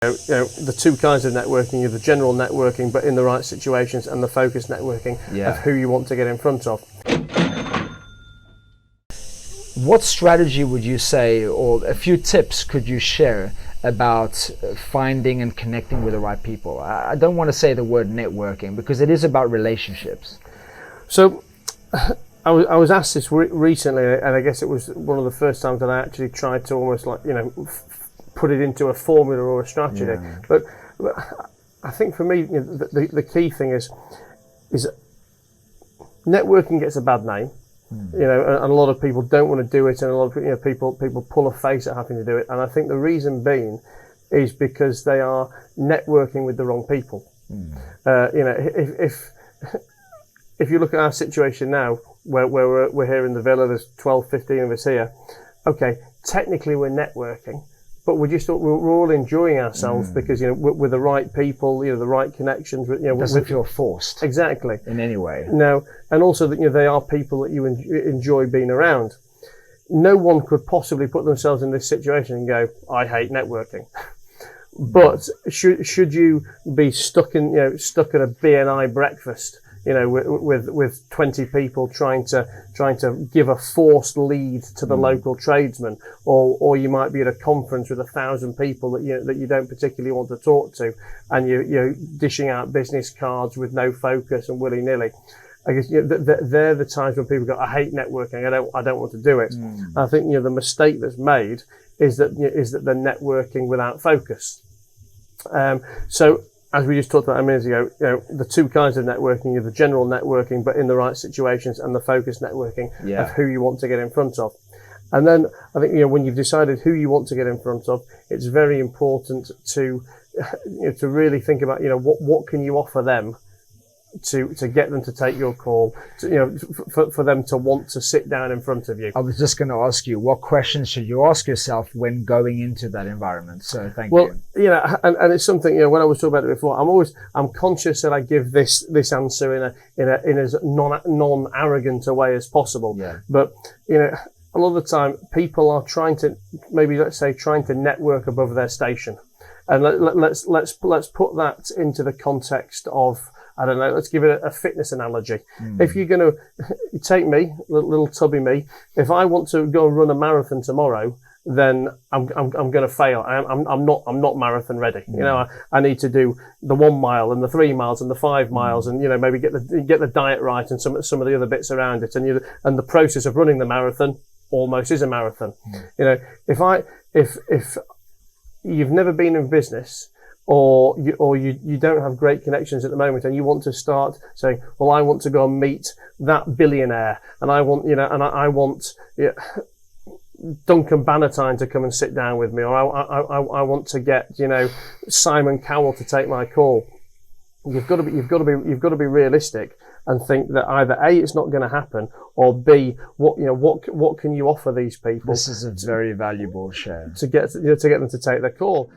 The two kinds of networking are the general networking, but in the right situations, and the focused networking of who you want to get in front of. What strategy would you say, or a few tips could you share about finding and connecting with the right people? I don't want to say the word networking because it is about relationships. So I was asked this recently, and I guess it was one of the first times that I actually tried to almost put it into a formula or a strategy. But I think for me, the key thing is networking gets a bad name. And a lot of people don't want to do it, and a lot of people pull a face at having to do it. And I think the reason being is because they are networking with the wrong people. If you look at our situation now, where we're here in the villa, there's 12, 15 of us here. Okay, technically we're networking, but we're all enjoying ourselves because we're the right people, the right connections. Doesn't feel forced. Exactly. In any way. No, and also that they are people that you enjoy being around. No one could possibly put themselves in this situation and go, "I hate networking." But should you be stuck at a BNI breakfast? With 20 people trying to give a forced lead to the local tradesman, or you might be at a conference with 1,000 people that you don't particularly want to talk to, and you're dishing out business cards with no focus and willy-nilly. I guess they're the times when people go, "I hate networking. I don't want to do it." I think the mistake that's made is that they're networking without focus. So, as we just talked about a minute ago, the two kinds of networking are the general networking, but in the right situations, and the focused networking of who you want to get in front of. And then I think, when you've decided who you want to get in front of, it's very important to really think about, what can you offer them to get them to take your call, for them to want to sit down in front of you. I was just going to ask you, what questions should you ask yourself when going into that environment? So thank you. Well, and it's something, when I was talking about it before, I'm conscious that I give this answer in as non-arrogant a way as possible. But, a lot of the time people are trying to network above their station. And let's put that into the context of, I don't know, let's give it a fitness analogy. If you're going to take me, little tubby me, if I want to go and run a marathon tomorrow, then I'm going to fail. I'm not marathon ready. I need to do the 1 mile and the 3 miles and the 5 miles, and maybe get the diet right and some of the other bits around it. And the process of running the marathon almost is a marathon. If you've never been in business, or you don't have great connections at the moment, and you want to start saying, well, I want to go and meet that billionaire, and I want Duncan Bannatyne to come and sit down with me, or I want to get Simon Cowell to take my call. You've got to be realistic and think that either A, it's not going to happen, or B, what can you offer these people? This is a very valuable share to get them to take their call.